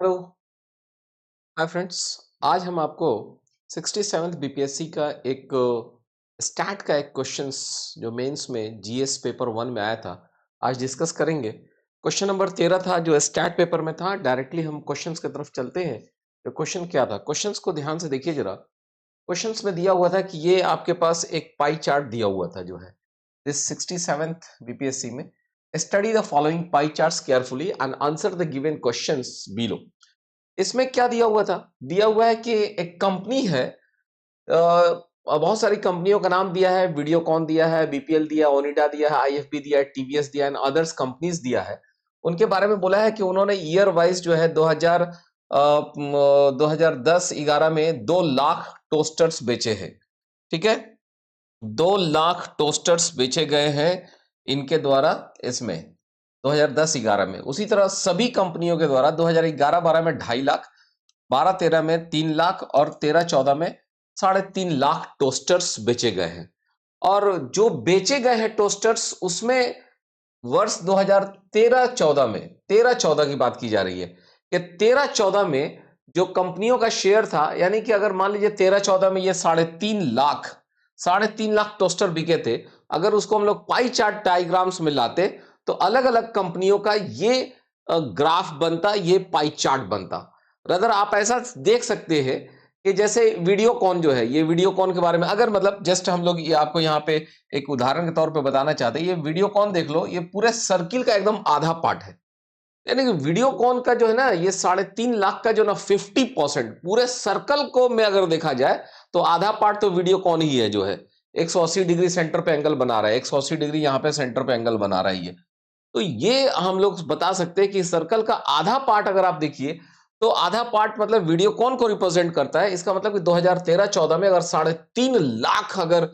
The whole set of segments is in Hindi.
Hello hi friends. आज हम आपको 67th बीपीएससी का एक स्टैट का एक क्वेश्चंस जो मेंस में जीएस पेपर 1 में आया था, आज डिस्कस करेंगे। क्वेश्चन नंबर 13 था जो स्टैट पेपर में था। डायरेक्टली हम क्वेश्चंस की तरफ चलते हैं। तो क्वेश्चन क्या था, क्वेश्चंस को ध्यान से देखिए जरा। क्वेश्चंस में दिया हुआ था कि ये आपके पास एक पाई चार्ट दिया हुआ था जो है दिस 67th बीपीएससी में। Study the following pie charts carefully and answer the given questions below. इसमें क्या दिया हुआ था, दिया हुआ है कि एक कंपनी है, बहुत सारी कंपनियों का नाम दिया है, वीडियोकॉन दिया है, बीपीएल दिया है, ओनिडा दिया है, आईएफबी दिया है, टीवीएस दिया है एंड अदर्स कंपनीज दिया है। उनके बारे में बोला है कि उन्होंने ईयर वाइज जो है 2010-11 में 2 लाख टोस्टर्स बेचे हैं। ठीक है, 2 लाख टोस्टर्स बेचे गए हैं इनके द्वारा इसमें 2010-11 में। उसी तरह सभी कंपनियों के द्वारा 2011-12 में 2.5 लाख, 12-13 में 3 लाख और 13-14 में 3.5 लाख टोस्टर्स बेचे गए हैं। और जो बेचे गए हैं टोस्टर्स उसमें वर्ष 2013-14 में 13-14 की बात की जा रही है कि 13-14 में जो कंपनियों का शेयर था, यानी कि अगर मान लीजिए 13-14 में ये 3.5 लाख टोस्टर बिके थे, अगर उसको हम लोग पाई चार्ट डायग्राम्स में लाते तो अलग अलग कंपनियों का ये ग्राफ बनता, ये पाई चार्ट बनता। रदर आप ऐसा देख सकते हैं कि जैसे वीडियोकॉन जो है, ये वीडियोकॉन के बारे में अगर मतलब जस्ट हम लोग ये आपको यहाँ पे एक उदाहरण के तौर पे बताना चाहते हैं, ये वीडियोकॉन देख लो, ये पूरे सर्किल का एकदम आधा पार्ट है। यानी कि वीडियोकॉन का जो है ना, ये 3.5 लाख का जो ना 50% पूरे सर्कल को में अगर देखा जाए तो आधा पार्ट तो वीडियोकॉन ही है जो है 180 डिग्री सेंटर पे एंगल बना रहा है, 180 डिग्री यहाँ पे सेंटर पे एंगल बना रहा है ये। तो ये हम लोग बता सकते हैं कि सर्कल का आधा पार्ट अगर आप देखिए तो आधा पार्ट मतलब वीडियोकॉन को रिप्रेजेंट करता है। इसका मतलब कि 2013-14 में अगर 3.5 लाख अगर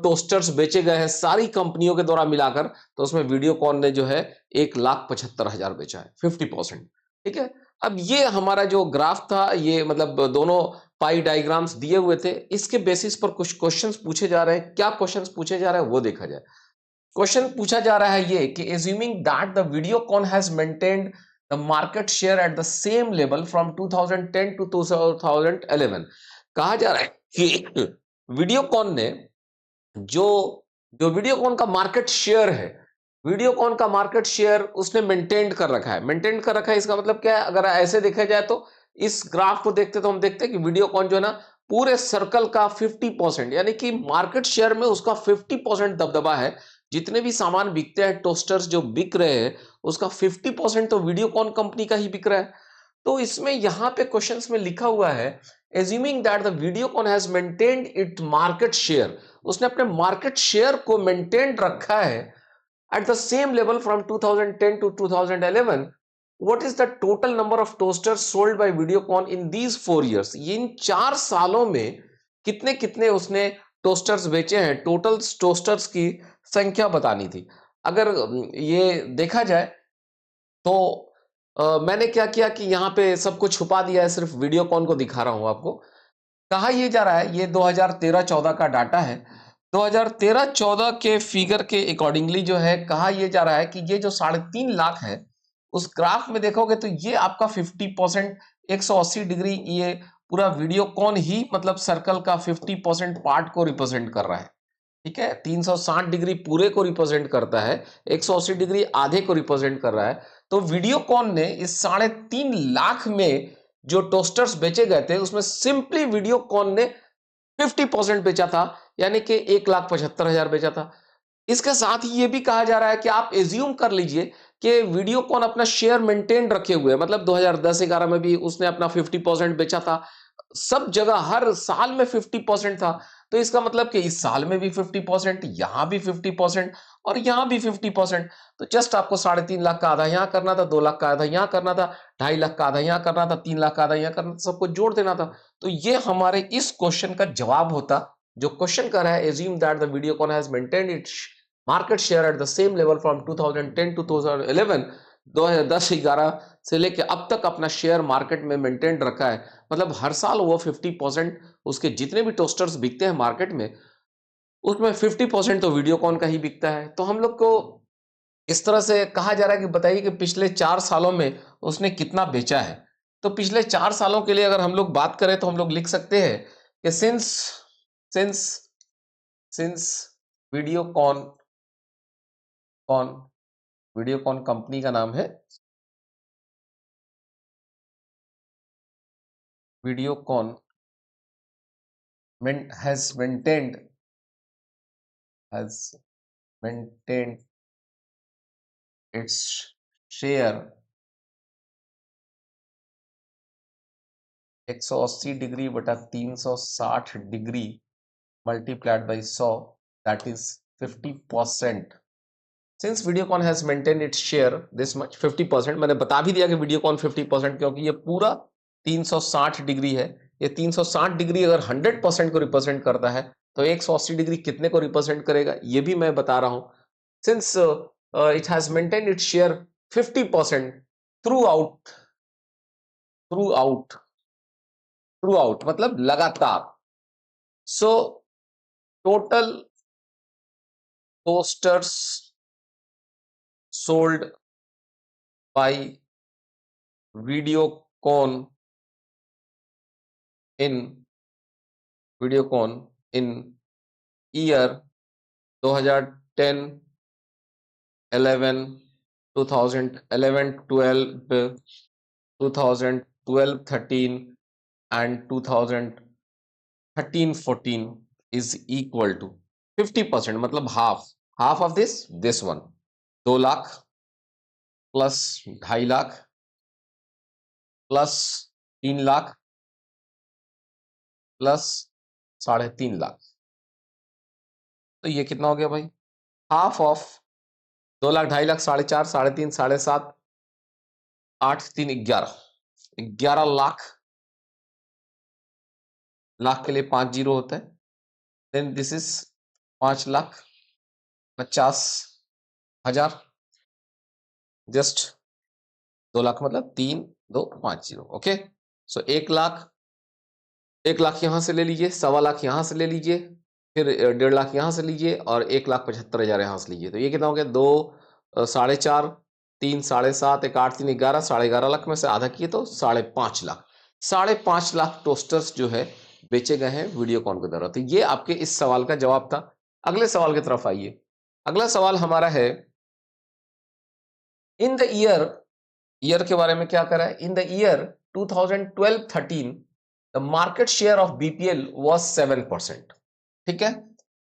टोस्टर्स बेचे गए हैं सारी कंपनियों के द्वारा मिलाकर, तो उसमें वीडियोकॉन ने जो है 1,75,000 बेचा है, 50%। ठीक है, अब ये हमारा जो ग्राफ था, ये मतलब दोनों पाई डायग्राम्स दिए हुए थे, इसके बेसिस पर कुछ क्वेश्चंस पूछे जा रहे हैं। क्या क्वेश्चंस पूछे जा रहे हैं वो देखा जाए। क्वेश्चन पूछा जा रहा है ये कि assuming that the Videocon has maintained the market share at the same level from 2010 to 2011। कहा जा रहा है कि वीडियोकॉन ने जो जो वीडियोकॉन का मार्केट शेयर है, वीडियोकॉन का मार्केट शेयर उसने मेंटेन कर रखा है। मेंटेन कर रखा है इसका मतलब क्या है, अगर ऐसे देखा जाए तो इस ग्राफ को देखते तो हम देखते हैं कि वीडियोकॉन जो है ना पूरे सर्कल का 50%, यानी कि मार्केट शेयर में उसका 50% दबदबा है। जितने भी सामान बिकते हैं, टोस्टर्स जो बिक रहे हैं, उसका 50% तो वीडियोकॉन कंपनी का ही बिक रहा है। तो इसमें यहां पे क्वेश्चंस में लिखा हुआ है assuming that the Videocon has maintained its market share, उसने अपने मार्केट शेयर को मेंटेन रखा है at the same level from 2010 to 2011। what is the total number of toasters sold by Videocon in these 4 years? इन 4 सालों में कितने कितने उसने टोस्टर्स बेचे हैं, टोटल टोस्टर्स की संख्या बतानी थी। अगर ये देखा जाए तो मैंने क्या किया कि यहाँ पे सबको छुपा दिया है, सिर्फ वीडियोकॉन को दिखा रहा हूं आपको। कहा यह जा रहा है, ये 2013-14 का डाटा है। 2013-14 के फिगर के अकॉर्डिंगली जो है कहा यह जा रहा है कि ये जो 3.5 लाख है, उस ग्राफ में देखोगे तो ये आपका 50%, 180 डिग्री, ये पूरा वीडियोकॉन ही मतलब सर्कल का 50% पार्ट को रिप्रेजेंट कर रहा है। ठीक है, 360 डिग्री पूरे को रिप्रेजेंट करता है, 180 डिग्री आधे को रिप्रेजेंट कर रहा है। तो वीडियोकॉन ने इस 3.5 लाख में जो टोस्टर्स बेचे गए थे उसमें सिंपली वीडियोकॉन ने 50% बेचा था, यानी कि 1,75,000 बेचा था। इसके साथ ही ये भी कहा जा रहा है कि आप एज्यूम कर लीजिए कि वीडियोकॉन अपना शेयर मेंटेन रखे हुए है, मतलब 2010-11 में भी उसने अपना 50% बेचा था, सब जगह हर साल में 50% था। तो इसका मतलब कि इस साल में भी 50%, यहां भी 50% और यहां भी 50%। तो जस्ट आपको 3.5 लाख का आधा यहां करना था, 2 लाख का आधा यहां करना था, 2.5 लाख का आधा यहां करना था, 3 लाख का आधा यहां करना था, सबको जोड़ देना था। तो ये हमारे इस क्वेश्चन का जवाब होता। जो क्वेश्चन कर रहा है, assume that the Videocon has maintained its market share at the same level from 2010 to 2011, 2010-11 से लेके अब तक अपना शेयर मार्केट में मेंटेन रखा है। मतलब हर साल वो 50%, उसके जितने भी टोस्टर्स बिकते हैं मार्केट में उसमें 50% तो वीडियोकॉन का ही बिकता है। तो हम लोग को इस तरह से कहा जा रहा है कि बताइए कि पिछले 4 सालों में उसने कितना बेचा है। तो पिछले 4 सालों के लिए अगर हम लोग बात करें तो हम लोग लिख सकते हैं कि सिंस सिंस वीडियोकॉन कॉन वीडियोकॉन कंपनी का नाम है Videocon has maintained its share 180 degree बटा 360 degree multiplied by 100, that is 50%. Since Videocon has maintained its share this much 50%, मैंने बता भी दिया कि Videocon 50%, क्योंकि ये पूरा 360 डिग्री है। ये 360 डिग्री अगर 100% को रिप्रेजेंट करता है तो 180 डिग्री कितने को रिप्रेजेंट करेगा ये भी मैं बता रहा हूं। Since it has maintained its share 50% throughout throughout मतलब लगातार। So total toasters sold by Videocon in year 2010 11 2011 12 2012 13 and 2013 14 is equal to 50%, मतलब half of this one 2 lakh plus 2.5 lakh plus 3 lakh plus 3.5 lakh. तो ये कितना हो गया भाई? Half of 2 lakh 2.5 lakh 4.5 3.5 7.5 8 3 11 lakh. लाख के लिए 5 जीरो होता है। Then this is 5,50,000। Just 2 lakh मतलब 3 2 5 जीरो। ओके, सो 1 लाख यहां से ले लीजिए, 1.25 लाख यहां से ले लीजिए, फिर 1.5 लाख यहां से लीजिए और 1,75,000 यहां से लीजिए। तो ये कितना हो गया? 2 4.5 3 7.5 1 8 3 11 11.5 लाख में से आधा किए तो 5.5 लाख। 5.5 लाख टोस्टर्स जो है बेचे गए हैं वीडियोकॉन के द्वारा। तो ये आपके इस सवाल का जवाब था। अगले सवाल की तरफ आइए। अगला सवाल हमारा है इन द ईयर के बारे में क्या करा है? In the year 2012-13 the market share of BPL was 7%। ठीक है,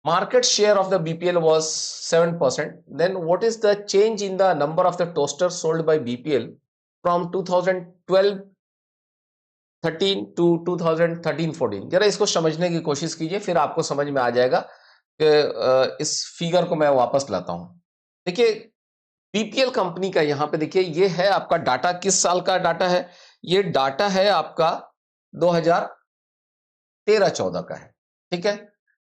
market share of the BPL was 7%. Then what is the change in the number of the toasters sold by BPL from 2012-13 to 2013-14? जरा इसको समझने की कोशिश कीजिए, फिर आपको समझ में आ जाएगा कि इस फिगर को मैं वापस लाता हूं। देखिए बीपीएल कंपनी का यहां पे देखिए, ये है आपका डाटा। किस साल का डाटा है? ये डाटा है आपका 2013-14 का है। ठीक है,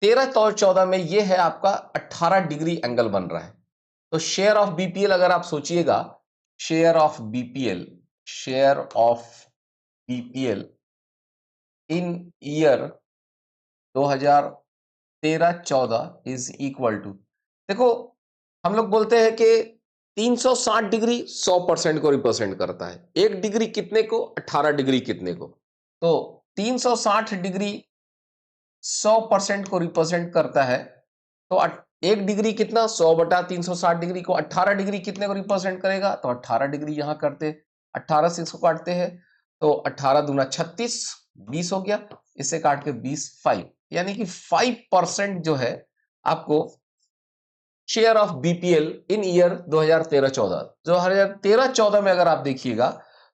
13 और 14 में ये है आपका 18 डिग्री एंगल बन रहा है। तो शेयर ऑफ बीपीएल अगर आप सोचिएगा, share of BPL in year 2013-14 is equal to, देखो हम लोग बोलते हैं कि 360 डिग्री 100% को रिप्रेजेंट करता है। 1 डिग्री कितने को? 18 डिग्री कितने को? तो 360 डिग्री 100% को रिप्रेजेंट करता है। तो 1 डिग्री कितना? 100 बटा 360 डिग्री को 18 डिग्री कितने को रिप्रेजेंट करेगा? तो 18 डिग्री यहां करते, 18 से इसको काटते हैं तो 18 दूना 36, 20 हो गया। इससे काट के 20 5, यानी कि 5% जो है आपको share of BPL in year 2013-14। 2013-14 में अगर आप देखिएगा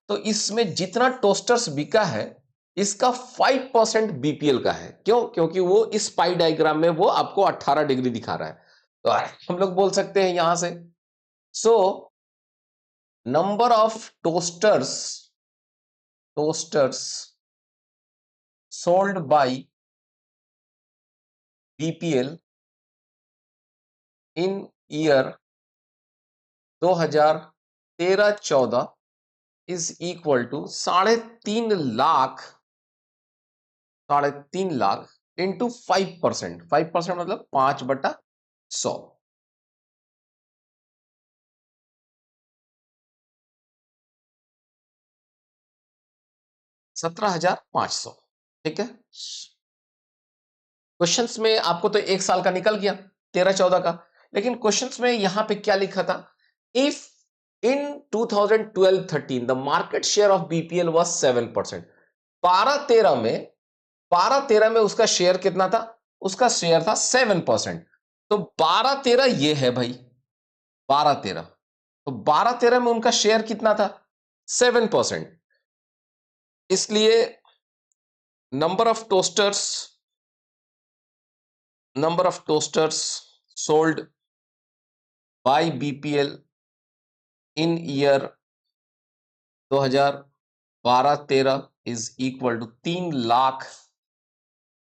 तो इसमें जितना टोस्टर्स बिका है इसका 5% बीपीएल का है। क्यों? क्योंकि वो इस पाई डायग्राम में वो आपको 18 डिग्री दिखा रहा है। तो हम लोग बोल सकते हैं यहां से, so number of toasters sold by BPL in year 2013-14 is equal to 3.5 lakh into 5%। 5% मतलब 5/100। 17,500। ठीक है, क्वेश्चंस में आपको तो एक साल का निकल गया 13-14 का, लेकिन क्वेश्चंस में यहां पे क्या लिखा था, if in 2012-13 the market share of BPL was 7%। 12-13 में उसका शेयर कितना था, उसका शेयर था 7%। तो 12-13 ये है भाई, 12-13, तो 12-13 में उनका शेयर कितना था, 7%। इसलिए number of toasters sold by BPL in year 2012-13 is equal to 3 lakh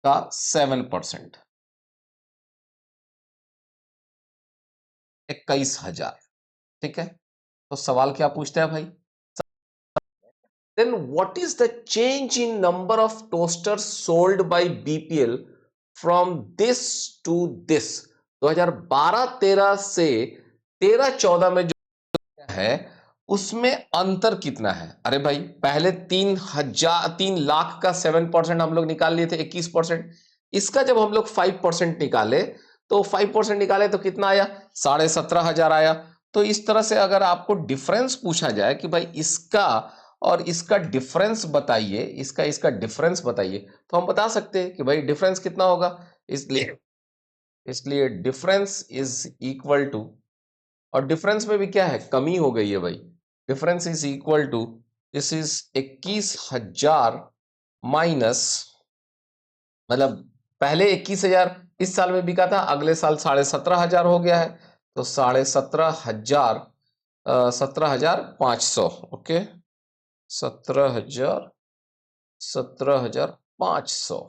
का 7%, 21,000। ठीक है, तो सवाल क्या पूछता है भाई, then what is the change in number of toasters sold by BPL from this to this? 2012-13 से 13-14 में जो है उसमें अंतर कितना है। अरे भाई पहले 3 लाख का 7% हम लोग निकाल लिए थे 21%, इसका जब हम लोग 5% निकाले तो 5% निकाले तो कितना आया, 17,500 आया। तो इस तरह से अगर आपको डिफरेंस पूछा जाए कि भाई इसका और इसका डिफरेंस बताइए, इसका डिफरेंस बताइए, तो हम बता सकते हैं कि भाई डिफरेंस कितना होगा। इसलिए डिफरेंस इज इक्वल टू, और डिफरेंस में भी क्या है, कमी हो गई है भाई, difference is equal to, this is 21,000 minus, मतलब पहले 21,000 इस साल में बिका था, अगले साल 17,500 हो गया है, तो 17,500, 17,500। ओके, 17,500,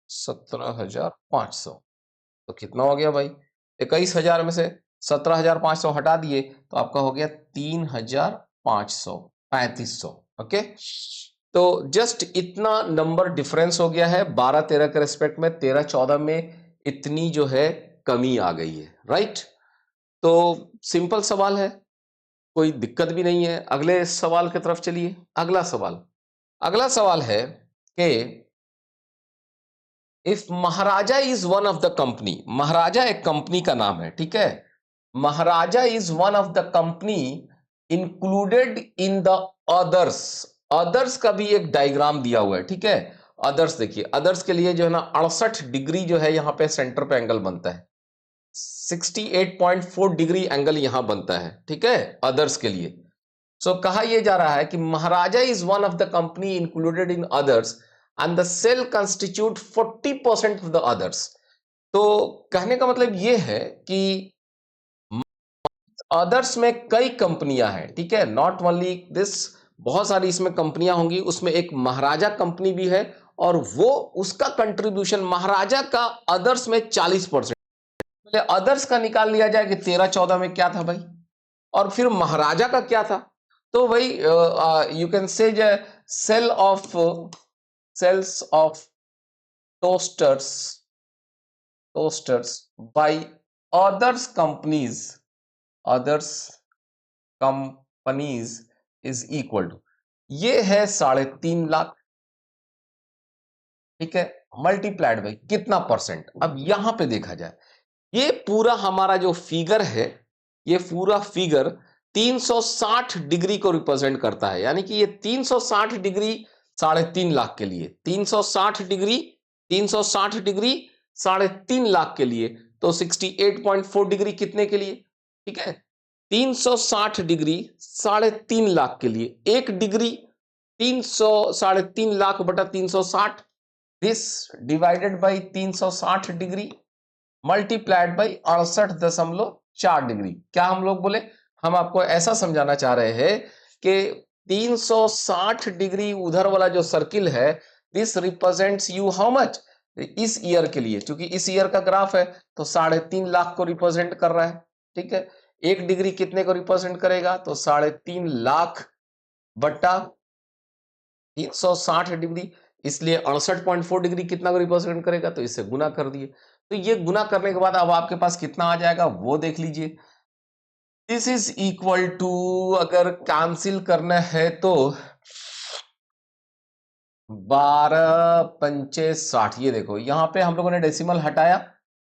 17,500 तो कितना हो गया भाई, 21,000 में से 17,500 हटा दिए तो आपका हो गया 3,500, 3,500। ओके, तो जस्ट इतना नंबर डिफरेंस हो गया है 12-13 के रेस्पेक्ट में, 13-14 में इतनी जो है कमी आ गई है। राइट, तो सिंपल सवाल है, कोई दिक्कत भी नहीं है। अगले सवाल की तरफ चलिए। अगला सवाल है कि if Maharaja is one of the company, Maharaja एक कंपनी का नाम है, ठीक है, Maharaja is one of the company included in the others, others का भी एक डायग्राम दिया हुआ है। ठीक है, अदर्स देखिए, अदर्स के लिए जो है ना 68 डिग्री जो है यहां पे सेंटर पे एंगल बनता है, 68.4 डिग्री एंगल यहां बनता है। ठीक है, अदर्स के लिए। सो कहा यह जा रहा है कि Maharaja is one of the company included in others and the sale constitute 40% of the others. तो कहने का मतलब यह है कि अदर्स में कई कंपनियां हैं, ठीक है, नॉट ओनली दिस, बहुत सारी इसमें कंपनियां होंगी, उसमें एक महाराजा कंपनी भी है, और वो उसका कंट्रीब्यूशन महाराजा का अदर्स में 40%। पहले अदर्स का निकाल लिया जाए कि 13-14 में क्या था भाई, और फिर महाराजा का क्या था। तो भाई you can say sales of toasters by others companies is equal to, ये है 3.5 लाख। ठीक है, मल्टीप्लाइड बाई कितना परसेंट। अब यहां पे देखा जाए, ये पूरा हमारा जो फिगर है, ये पूरा फिगर 360 डिग्री को रिप्रेजेंट करता है, यानी कि ये 360 डिग्री 3.5 लाख के लिए, 360 डिग्री 3.5 लाख के लिए, तो 68.4 डिग्री कितने के लिए, ठीक है, 360 डिग्री 3.5 लाख के लिए, 1 डिग्री 300 लाख बटा 360, this divided by 360 degree multiplied by 68.4 degree. क्या हम लोग बोले, हम आपको ऐसा समझाना चाह रहे हैं कि 360 डिग्री उधर वाला जो सर्किल है, this represents you how much, इस ईयर के लिए, क्योंकि इस ईयर का ग्राफ है तो 3.5 लाख को रिप्रेजेंट कर रहा है। ठीक है, 1 डिग्री कितने को रिप्रेजेंट करेगा, तो 3.5 लाख बटा 360 डिग्री, इसलिए 68.4 डिग्री कितना को रिप्रेजेंट करेगा, तो इससे गुना कर दिए। तो ये गुना करने के बाद अब आपके पास कितना आ जाएगा वो देख लीजिए, दिस इज इक्वल टू, अगर कैंसिल करना है तो 12 पंचे 60, ये देखो यहाँ पे हम लोगों ने डेसिमल हटाया,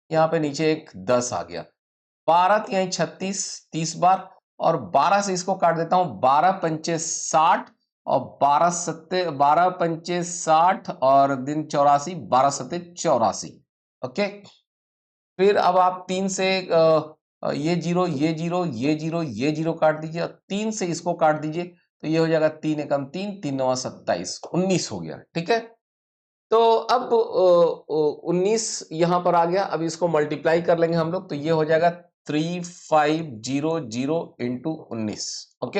यहाँ पे नीचे एक 10 आ गया। 12 तिहाई 36, 30 बार, और 12 से इसको काट देता हूं, 12 पंचे 60 और 12 पंचे 60 और दिन 84, 12 सत्ते 84। ओके, फिर अब आप 3 से ये जीरो, ये जीरो, ये जीरो, ये जीरो काट दीजिए, 3 से इसको काट दीजिए, तो ये हो जाएगा 3 एकम 3, 3 नवा 27, 19 हो गया। ठीक है, तो अब 19 यहां पर आ गया। अब इसको मल्टीप्लाई कर लेंगे हम लोग, तो ये हो जाएगा 3500 इंटू 19। ओके,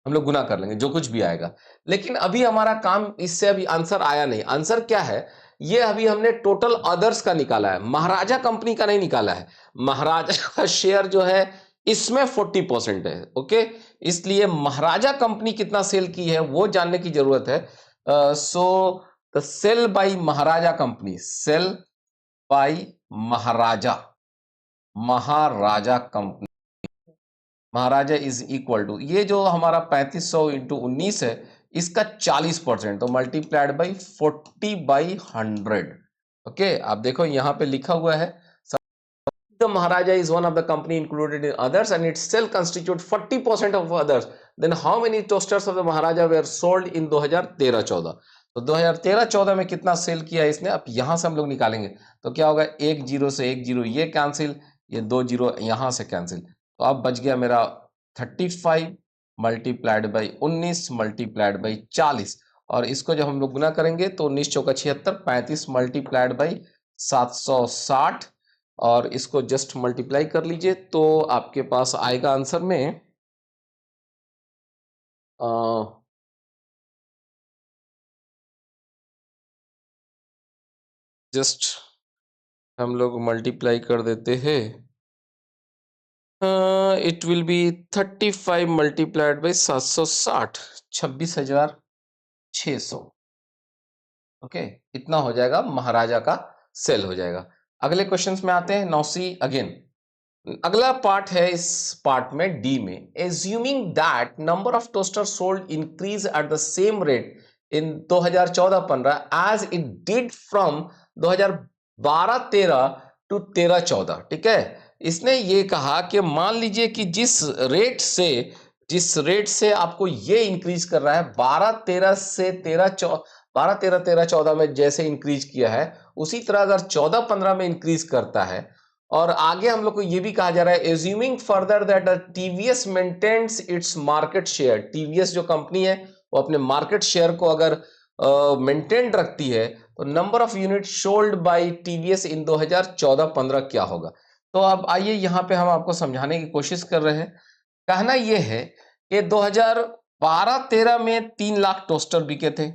हम लोग गुना कर लेंगे जो कुछ भी आएगा। लेकिन अभी हमारा काम, इससे अभी आंसर आया नहीं। आंसर क्या है, ये अभी हमने टोटल अदर्स का निकाला है, महाराजा कंपनी का नहीं निकाला है। महाराजा का शेयर जो है इसमें 40% है। ओके, इसलिए महाराजा कंपनी कितना सेल की है वो जानने की जरूरत है। So the sale by Maharaja company, sale by Maharaja, Maharaja company, Maharaja is equal to, ये जो हमारा 3500 इंटू 19 है, इसका 40%, तो मल्टीप्लाइड बाई 40/100। ओके, आप देखो यहां पे लिखा हुआ है, the Maharaja is one of the company included in others and its sale constitute 40% of others. Then how many toasters of the Maharaja were sold in 2013-14? तो 2013-14 में कितना सेल किया इसने, अब यहां से हम लोग निकालेंगे। तो क्या होगा, एक जीरो से एक जीरो ये कैंसिल, ये 2 जीरो यहां से कैंसिल, तो अब बच गया मेरा 35 मल्टीप्लाइड बाई 19 मल्टीप्लाइड बाई 40, और इसको जब हम लोग गुना करेंगे तो 19 चौका 76, 35 मल्टीप्लाइड बाई 760, और इसको जस्ट मल्टीप्लाई कर लीजिए, तो आपके पास आएगा आंसर में जस्ट हम लोग मल्टीप्लाई कर देते हैं, it will be 35 multiplied by 760, 26,600। Okay, इतना हो जाएगा, महाराजा का सेल हो जाएगा। अगले क्वेश्चंस में आते हैं। नाउ सी अगेन, अगला पार्ट है इस पार्ट में, डी में, assuming that number of toaster sold increase at the same rate in 2014-15 as it did from 2012-13 to 13-14। ठीक है, इसने ये कहा कि मान लीजिए कि जिस रेट से आपको ये इंक्रीज कर रहा है, 12-13 से 13-14 में जैसे इंक्रीज किया है, उसी तरह अगर 14-15 में इंक्रीज करता है, और आगे हम लोग को यह भी कहा जा रहा है, assuming further that TVS maintains its market share, TVS जो कंपनी है वो अपने मार्केट शेयर को अगर मेंटेन रखती है, तो number of unit sold by TVS in 2014-15 क्या होगा। तो अब आइए यहाँ पे हम आपको समझाने की कोशिश कर रहे हैं। कहना यह है कि 2012-13 में 3 लाख टोस्टर बिके थे,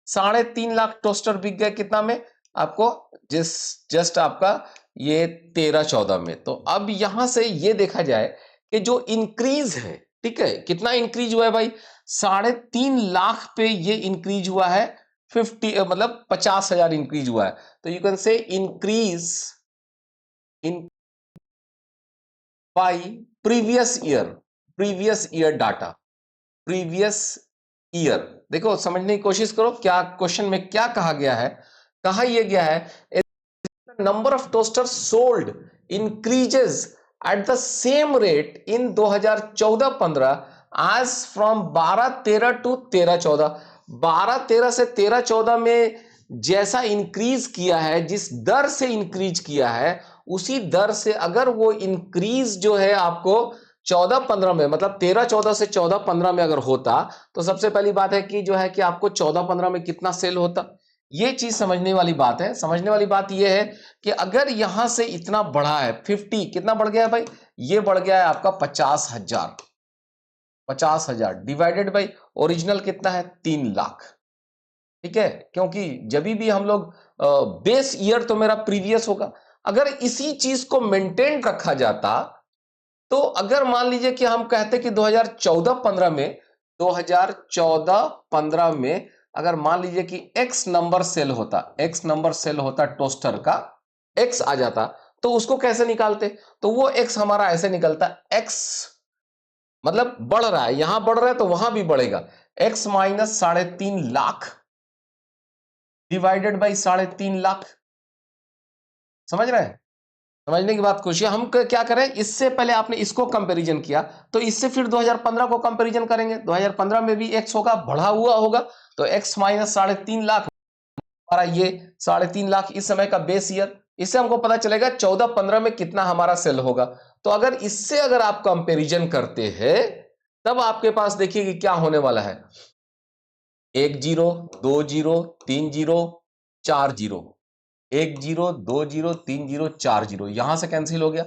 3.5 लाख टोस्टर बिक गए कितना में, आपको जस्ट आपका ये 13-14 में। तो अब यहां से ये देखा जाए कि जो इंक्रीज है, ठीक है, कितना इंक्रीज हुआ है भाई, 3.5 लाख पे ये इंक्रीज हुआ है, 50,000 इंक्रीज हुआ है। तो यू कैन से increase in by previous year data, previous year. देखो समझने की कोशिश करो, क्या क्वेश्चन में क्या कहा गया है, कहा यह गया है number of toasters sold increases at the same rate in 2014-15 as from 12-13 to 13-14। 12-13 से 13-14 में जैसा इंक्रीज किया है, जिस दर से इंक्रीज किया है, उसी दर से अगर वो इंक्रीज जो है आपको 14-15 में, मतलब 13-14 से 14-15 में अगर होता, तो सबसे पहली बात है कि जो है कि आपको 14-15 में कितना सेल होता, ये चीज समझने वाली बात है। समझने वाली बात ये है कि अगर यहां से इतना बढ़ा है 50, कितना बढ़ गया है भाई, ये बढ़ गया है आपका 50,000 डिवाइडेड बाई ओरिजिनल कितना है 3 लाख। ठीक है, क्योंकि जब भी हम लोग बेस ईयर तो मेरा प्रीवियस होगा, अगर इसी चीज को मेंटेन रखा जाता, तो अगर मान लीजिए कि हम कहते कि 2014-15 में अगर मान लीजिए कि x नंबर सेल होता टोस्टर का, x आ जाता, तो उसको कैसे निकालते, तो वो x हमारा ऐसे निकलता, x मतलब बढ़ रहा है, यहां बढ़ रहा है तो वहां भी बढ़ेगा, x minus 3.5 lakh divided by 3.5 lakh. समझ रहे हैं? समझने की बात कोशिश। हम क्या करें, इससे पहले आपने इसको कंपैरिजन किया तो इससे फिर 2015 को कंपैरिजन करेंगे। 2015 में भी x होगा, बढ़ा हुआ होगा, तो x माइनस 3.5 लाख हमारा ये 3.5 लाख इस समय का बेस ईयर। इससे हमको पता चलेगा 14-15 में कितना हमारा सेल होगा। तो अगर इससे अगर आप कंपैरिजन करते हैं तब आपके पास देखिए कि क्या होने वाला है। 1 0 2 0 3 0 4 0, 1 0 2 0 3 0 4 0, यहां से कैंसिल हो गया।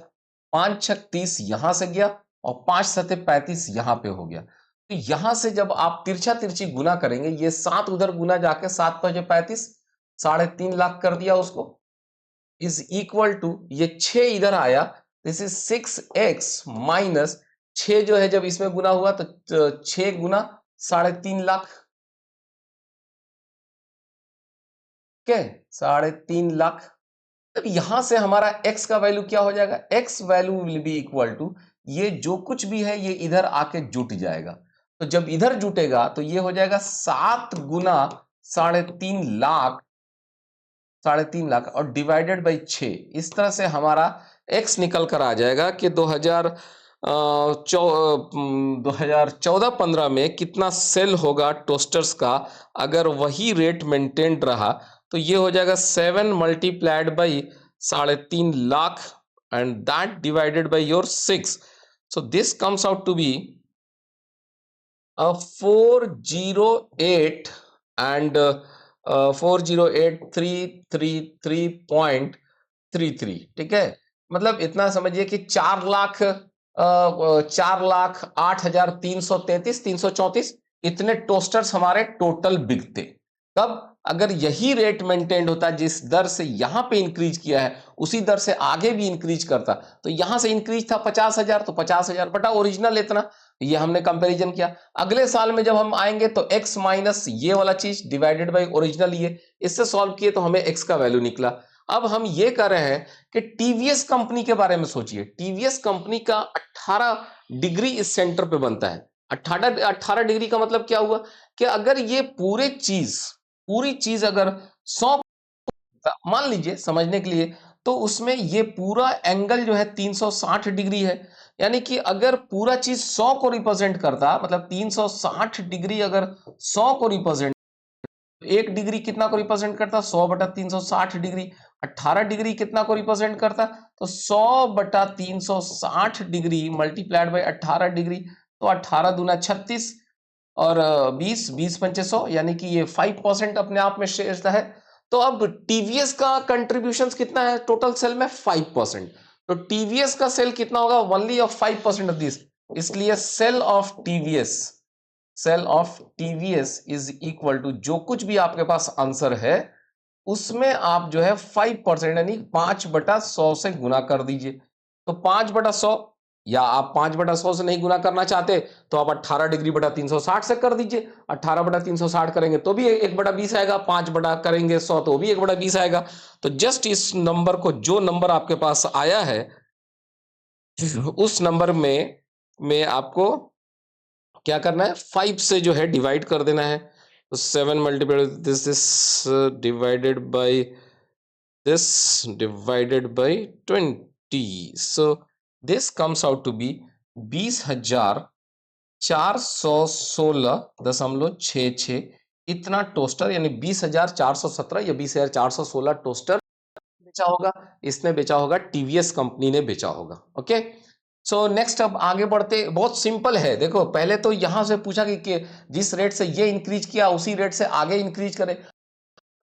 5 6 30 यहां से गया और 5 7 35 यहां पे हो गया। तो यहां से जब आप तिरछा तिरछी गुना करेंगे, ये 7 उधर गुना जाके 7 5 35, 3.5 लाख कर दिया उसको, इज इक्वल टू ये 6 इधर आया, दिस इज 6x माइनस 6 जो है जब इसमें गुना हुआ तो 6 गुना 3.5 लाख, ठीक है, 3.5 लाख। अब यहां से हमारा x का वैल्यू क्या हो जाएगा, x value will be equal to ये जो कुछ भी है ये इधर आके जुट जाएगा। तो जब इधर जुटेगा तो ये हो जाएगा 7 गुना 3.5 लाख, 3.5 लाख और डिवाइडेड बाई 6। इस तरह से हमारा x निकल कर आ जाएगा कि 2014-15 में कितना सेल होगा टोस्टर्स का। अगर वही रेट मेंटेन्ड रहा तो ये हो जाएगा 7 multiplied by 3.5 lakh and that divided by your 6। So this comes out to be 408 and 408,333.33, ठीक है। मतलब इतना समझिए कि 4,08,333 इतने टोस्टर्स हमारे टोटल बिकते। तब अगर यही रेट मेंटेन होता, जिस दर से यहां पे इंक्रीज किया है उसी दर से आगे भी इंक्रीज करता, तो यहां से इंक्रीज था 50,000 तो 50,000 बटा ओरिजिनल इतना, ये हमने कंपैरिजन किया। अगले साल में जब हम आएंगे तो x माइनस ये वाला चीज डिवाइडेड बाई ओरिजिनल ये, इससे सॉल्व किए तो हमें x का वैल्यू निकला। अब हम ये कर रहे हैं कि टीवीएस कंपनी के बारे में सोचिए। टीवीएस कंपनी का 18 डिग्री इस सेंटर पे बनता है। 18 डिग्री का मतलब क्या हुआ कि अगर ये पूरी चीज अगर 100 मान लीजिए समझने के लिए, तो उसमें ये पूरा एंगल जो है 360 डिग्री है। यानी कि अगर पूरा चीज 100 को रिप्रेजेंट करता, मतलब 360 डिग्री अगर 100 को रिप्रेजेंट, 1 डिग्री कितना को रिप्रेजेंट करता, 100 बटा 360 डिग्री। 18 डिग्री कितना को रिप्रेजेंट करता, तो 100 बटा 360 डिग्री मल्टीप्लाइड बाई 18 डिग्री, तो 18 दूना 36 और 20 पंचे 100, यानी कि ये 5% अपने आप में शेयर है। तो अब टीवीएस का कंट्रीब्यूशन कितना है टोटल सेल में, 5%। तो टीवीएस का सेल कितना होगा, ओनली ऑफ 5% ऑफ दिस, इसलिए sale of TVS is equal to जो कुछ भी आपके पास आंसर है उसमें आप जो है 5% यानी 5/100 से गुना कर दीजिए। तो 5/100, या आप 5/100 से नहीं गुना करना चाहते तो आप 18 डिग्री बटा 360 से कर दीजिए। 18 बटा 360 करेंगे तो भी 1/20 आएगा, 5 बटा करेंगे 100 तो भी 1/20 आएगा। तो जस्ट इस नंबर को, जो नंबर आपके पास आया है उस नंबर में आपको क्या करना है, 5 से जो है डिवाइड कर देना है। तो 7 multiplied this divided by this divided by 20, so this comes out to be 20,416.66 इतना टोस्टर, यानी 20,417 या 20,416 टोस्टर बेचा होगा, इसने बेचा होगा, टीवीएस कंपनी ने बेचा होगा। ओके, सो नेक्स्ट अब आगे बढ़ते, बहुत सिंपल है। देखो पहले तो यहां से पूछा कि जिस रेट से ये इंक्रीज किया उसी रेट से आगे इंक्रीज करे।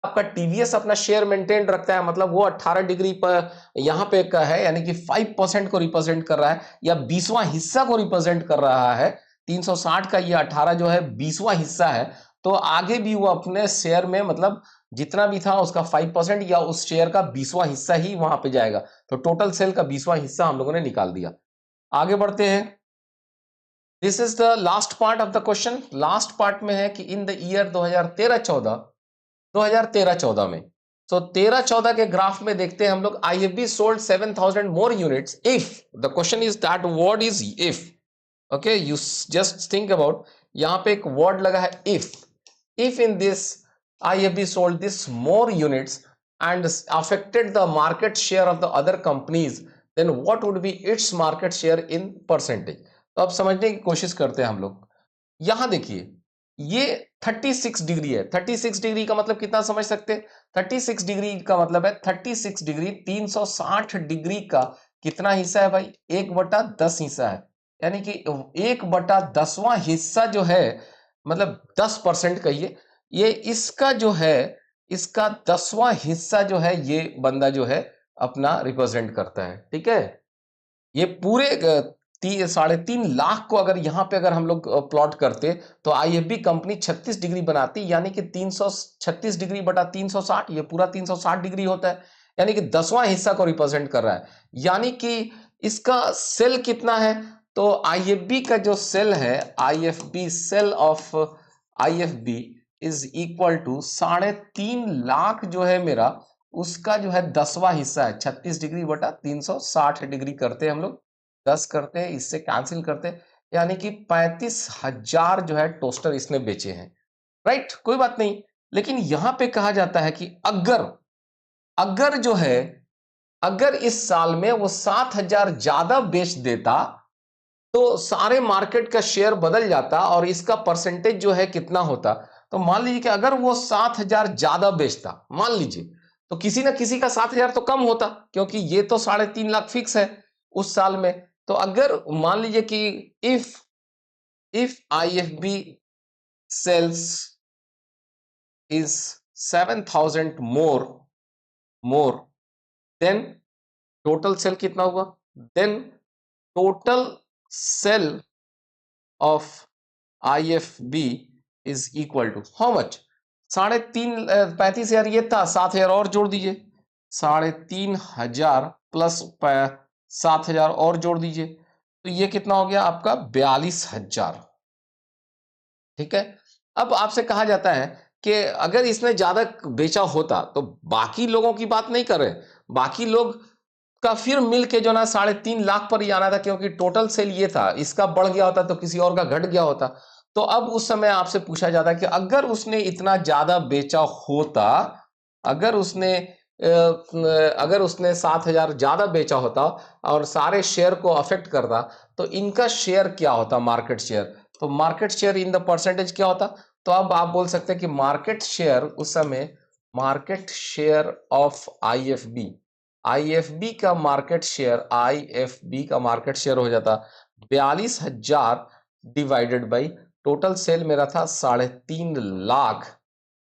आपका टीवीएस अपना शेयर मेंटेन रखता है, मतलब वो 18 डिग्री पर यहां पे का है, यानी कि 5% को रिप्रेजेंट कर रहा है या 20वां हिस्सा को रिप्रेजेंट कर रहा है। 360 का ये 18 जो है 20वां हिस्सा है, तो आगे भी वो अपने शेयर में, मतलब जितना भी था उसका 5% या उस शेयर का 20वां हिस्सा ही वहां पे जाएगा। तो टोटल सेल का 20वां हिस्सा हम लोगों ने निकाल दिया। आगे बढ़ते हैं। This is the last part of the question. Last part में है कि इन द ईयर 2013-14 में, तो 13-14 के ग्राफ में देखते हैं हम लोग, IFB sold 7,000 more units if, the question is that what is if. Okay, you just think about, यहां पे एक वर्ड लगा है if in this IFB sold this more units and affected the market share of the other companies, then what would be its market share in percentage? तो अब समझने की कोशिश करते हैं हम लोग। यहां देखिए, ये 36 डिग्री है। 36 डिग्री का मतलब कितना समझ सकते हैं? 36 डिग्री का मतलब है 36 डिग्री 360 डिग्री का कितना हिस्सा है भाई? 1/10 हिस्सा है। यानी कि 1/10वां हिस्सा जो है, मतलब 10% कहिए, ये इसका जो है, इसका 10वां हिस्सा जो है, ये बंदा जो है अपना रिप्रेजेंट करता है। ठीक है, ये पूरे 3.5 लाख को अगर यहां पे अगर हम लोग प्लॉट करते तो आईएफबी कंपनी 36 डिग्री बनाती, यानी कि 336 डिग्री बटा 360, ये पूरा 360 डिग्री होता है, यानी कि 10वां हिस्सा को रिप्रेजेंट कर रहा है। यानी कि इसका सेल कितना है? तो आईएफबी का जो सेल है, IFB sale of IFB is equal to 3.5 lakh जो है मेरा, उसका जो है 10वां हिस्सा है। 36 डिग्री बटा 360 डिग्री करते हैं हम लोग, 10 करते हैं, इससे कैंसिल करते हैं, यानी कि 35,000 जो है टोस्टर इसने बेचे हैं। राइट, कोई बात नहीं। लेकिन यहां पे कहा जाता है कि अगर अगर जो है, अगर इस साल में वो 7,000 ज्यादा बेच देता तो सारे मार्केट का शेयर बदल जाता और इसका परसेंटेज जो है कितना होता। तो मान लीजिए कि अगर वो 7,000 ज्यादा बेचता, मान लीजिए, तो किसी ना किसी का 7,000 तो कम होता, क्योंकि ये तो 3.5 लाख फिक्स है उस साल में। तो अगर मान लीजिए कि if IFB sales is 7,000 more than total sale कितना हुआ? Then total sale of IFB is equal to how much? 35,000 ये था, 7,000 और जोड़ दीजिए, 3,500 प्लस 7,000 और जोड़ दीजिए, तो ये कितना हो गया आपका? 42,000। ठीक है, अब आपसे कहा जाता है कि अगर इसने ज्यादा बेचा होता, तो बाकी लोगों की बात नहीं कर रहे, बाकी लोग का फिर मिल के जो ना 3.5 लाख पर ही आना था, क्योंकि टोटल सेल ये था, इसका बढ़ गया होता तो किसी और का घट गया होता। तो अब उस समय आपसे पूछा जाता है कि अगर उसने इतना ज्यादा बेचा होता, अगर उसने 7,000 ज्यादा बेचा होता और सारे शेयर को अफेक्ट करता, तो इनका शेयर क्या होता? Market share. तो market share in the percentage क्या होता? तो अब आप बोल सकते हैं कि मार्केट शेयर उस समय, market share of IFB, IFB का मार्केट शेयर, आईएफबी का मार्केट शेयर हो जाता 42,000 डिवाइडेड बाई टोटल सेल मेरा था 3.5 लाख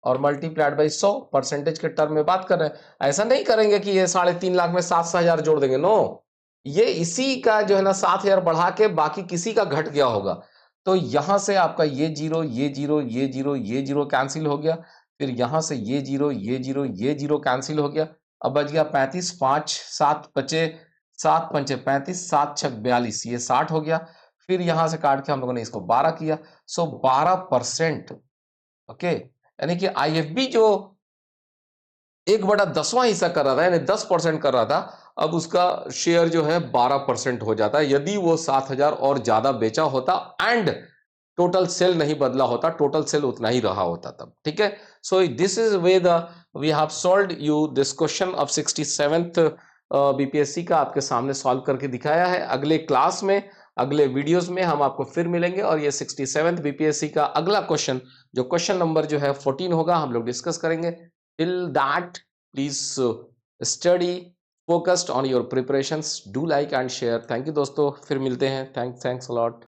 और मल्टीप्लाइड बाई 100। परसेंटेज के टर्म में बात कर रहे हैं। ऐसा नहीं करेंगे कि ये 3.5 लाख में 7,000 जोड़ देंगे, नो, ये इसी का जो है ना 7,000 बढ़ा के बाकी किसी का घट गया होगा। तो यहां से आपका ये जीरो, ये जीरो, ये जीरो, ये जीरो कैंसिल हो गया, फिर यहां से ये जीरो, ये जीरो, ये जीरो कैंसिल हो गया। अब बच गया 35, 5 7 बचे, 7 पंचे 35, 7 छक 42, ये 60 हो गया। फिर यहां से काट के हम लोगों ने इसको 12 किया, सो 12%। ओके, यानी कि आईएफबी जो 1/10वां हिस्सा कर रहा था, यानी 10% कर रहा था, अब उसका शेयर जो है 12% हो जाता है, यदि वो 7,000 और ज्यादा बेचा होता एंड टोटल सेल नहीं बदला होता, टोटल सेल उतना ही रहा होता तब। ठीक है, so this is way the we have solved you this question of 67th BPSC का आपके सामने सॉल्व करके दिखाया है। अगले क्लास में, अगले वीडियोस में हम आपको फिर मिलेंगे और ये 67th बीपीएससी का अगला क्वेश्चन, जो क्वेश्चन नंबर जो है 14 होगा, हम लोग डिस्कस करेंगे। Till that please study focused on your preparations. Do like and share. Thank you दोस्तों, फिर मिलते हैं। Thanks a lot.